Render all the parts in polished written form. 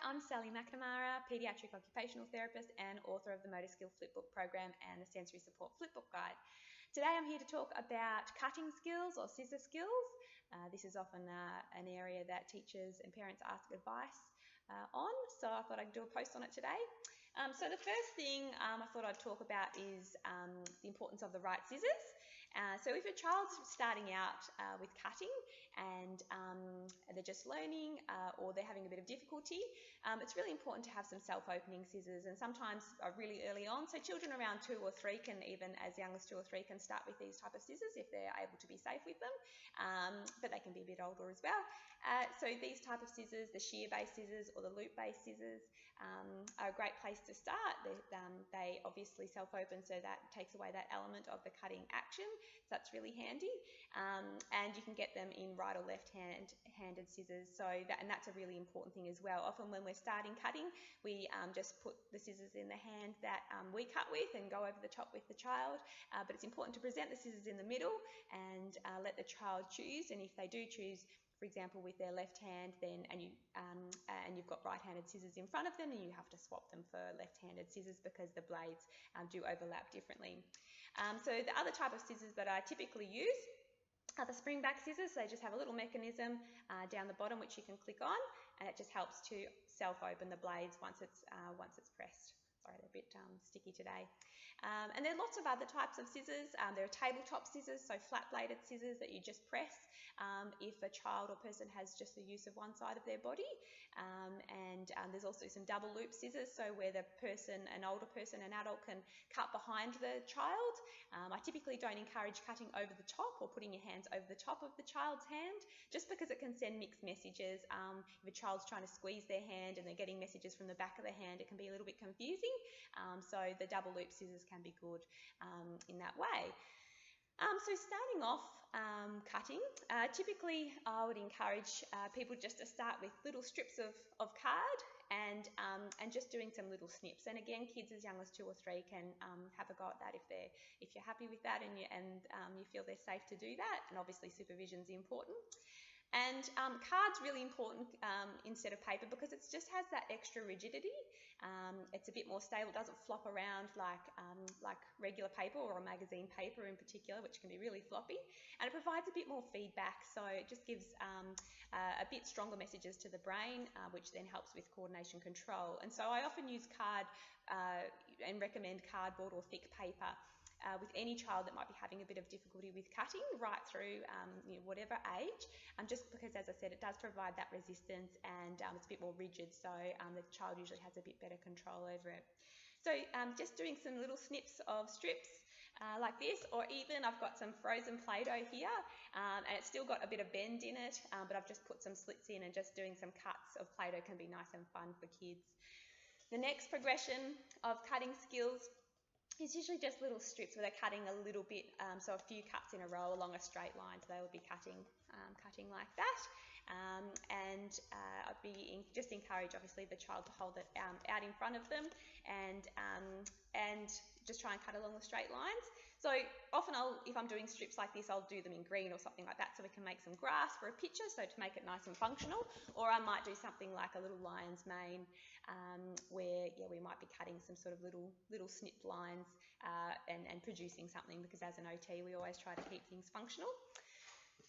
I'm Sally McNamara, Paediatric Occupational Therapist and author of the Motor Skill Flipbook Program and the Sensory Support Flipbook Guide. Today I'm here to talk about cutting skills or scissor skills. This is often an area that teachers and parents ask advice on, so I thought I'd do a post on it today. So the first thing I thought I'd talk about is the importance of the right scissors. So if a child's starting out with cutting and they're just learning or they're having a bit of difficulty, it's really important to have some self-opening scissors, and sometimes really early on. So children around 2 or 3 can, even as young as 2 or 3, can start with these type of scissors if they're able to be safe with them, but they can be a bit older as well. So these type of scissors, the shear-based scissors or the loop-based scissors, are a great place to start. They obviously self-open, so that takes away that element of the cutting action, so that's really handy. And you can get them in right or left-handed scissors, and that's a really important thing as well. Often when we're starting cutting, we just put the scissors in the hand that we cut with and go over the top with the child, but it's important to present the scissors in the middle and let the child choose. And if they do choose, for example, with their left hand, then and you've got right-handed scissors in front of them, and you have to swap them for left-handed scissors because the blades do overlap differently. So the other type of scissors that I typically use are the spring-back scissors. They just have a little mechanism down the bottom which you can click on, and it just helps to self-open the blades once it's pressed. Sorry, they're a bit sticky today. And there are lots of other types of scissors. There are tabletop scissors, so flat-bladed scissors that you just press if a child or person has just the use of one side of their body. And there's also some double loop scissors, so where the person, an older person, an adult, can cut behind the child. I typically don't encourage cutting over the top or putting your hands over the top of the child's hand, just because it can send mixed messages. If a child's trying to squeeze their hand and they're getting messages from the back of the hand, it can be a little bit confusing. So the double loop scissors can be good in that way. So starting off cutting, typically I would encourage people just to start with little strips of card and just doing some little snips. And again, kids as young as 2 or 3 can have a go at that if you're happy with that and you feel they're safe to do that. And obviously supervision is important. And card's really important instead of paper because it just has that extra rigidity. It's a bit more stable. It doesn't flop around like regular paper or a magazine paper in particular, which can be really floppy. And it provides a bit more feedback, so it just gives a bit stronger messages to the brain, which then helps with coordination control. And so I often use card and recommend cardboard or thick paper with any child that might be having a bit of difficulty with cutting, right through whatever age, just because, as I said, it does provide that resistance and it's a bit more rigid, so the child usually has a bit better control over it. So just doing some little snips of strips like this, or even I've got some frozen Play-Doh here and it's still got a bit of bend in it, but I've just put some slits in, and just doing some cuts of Play-Doh can be nice and fun for kids. The next progression of cutting skills is usually just little strips where they're cutting a little bit, so a few cuts in a row along a straight line, so they will be cutting like that. And I'd just encourage, obviously, the child to hold it out in front of them and just try and cut along the straight lines. So often if I'm doing strips like this, I'll do them in green or something like that, so we can make some grass for a picture, so to make it nice and functional. Or I might do something like a little lion's mane, where we might be cutting some sort of little snip lines and producing something, because as an OT we always try to keep things functional.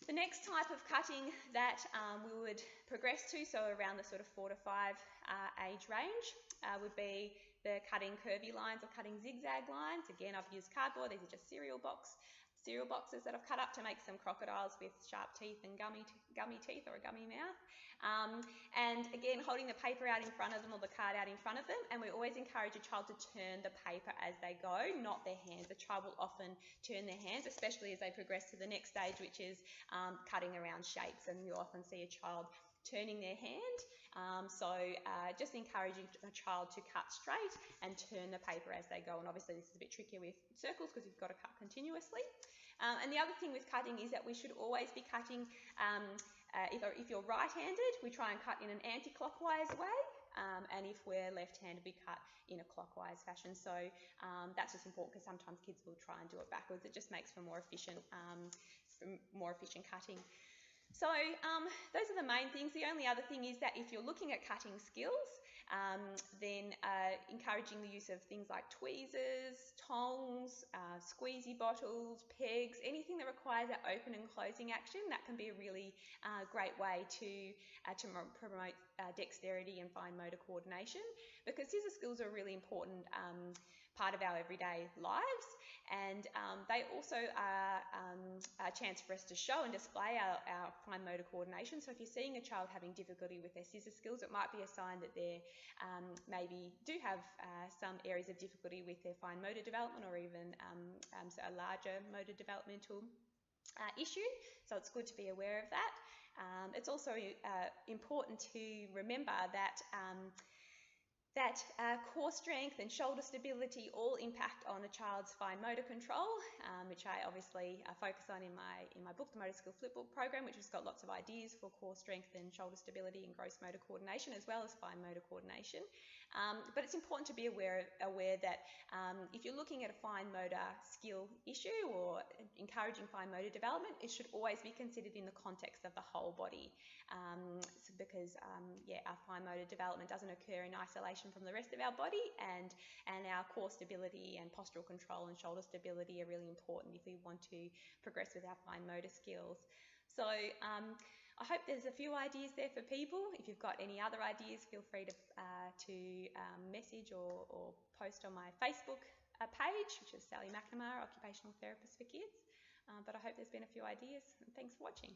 The next type of cutting that we would progress to, so around the sort of 4 to 5 age range, would be the cutting curvy lines or cutting zigzag lines. Again, I've used cardboard. These are just cereal boxes that I've cut up to make some crocodiles with sharp teeth and gummy teeth or a gummy mouth. And again, holding the paper out in front of them or the card out in front of them, and we always encourage a child to turn the paper as they go, not their hands. The child will often turn their hands, especially as they progress to the next stage, which is cutting around shapes, and you'll often see a child turning their hand. So just encouraging a child to cut straight and turn the paper as they go. And obviously this is a bit trickier with circles because you've got to cut continuously. And the other thing with cutting is that we should always be cutting, if you're right-handed, we try and cut in an anti-clockwise way. And if we're left-handed, we cut in a clockwise fashion. So that's just important because sometimes kids will try and do it backwards. It just makes for more efficient cutting. So those are the main things. The only other thing is that if you're looking at cutting skills, then encouraging the use of things like tweezers, tongs, squeezy bottles, pegs, anything that requires that open and closing action, that can be a really great way to promote dexterity and fine motor coordination, because scissor skills are a really important part of our everyday lives, and they also are a chance for us to show and display our fine motor coordination. So if you're seeing a child having difficulty with their scissor skills, it might be a sign that they maybe do have some areas of difficulty with their fine motor development, or even a larger motor developmental issue. So it's good to be aware of that. It's also important to remember that core strength and shoulder stability all impact on a child's fine motor control, which I obviously focus on in my book, the Motor Skill Flipbook program, which has got lots of ideas for core strength and shoulder stability and gross motor coordination, as well as fine motor coordination. But it's important to be aware that if you're looking at a fine motor skill issue or encouraging fine motor development, it should always be considered in the context of the whole body, because our fine motor development doesn't occur in isolation from the rest of our body, and our core stability and postural control and shoulder stability are really important if we want to progress with our fine motor skills. So I hope there's a few ideas there for people. If you've got any other ideas, feel free to message or post on my Facebook page, which is Sally McNamara Occupational Therapist for Kids. But I hope there's been a few ideas, and thanks for watching.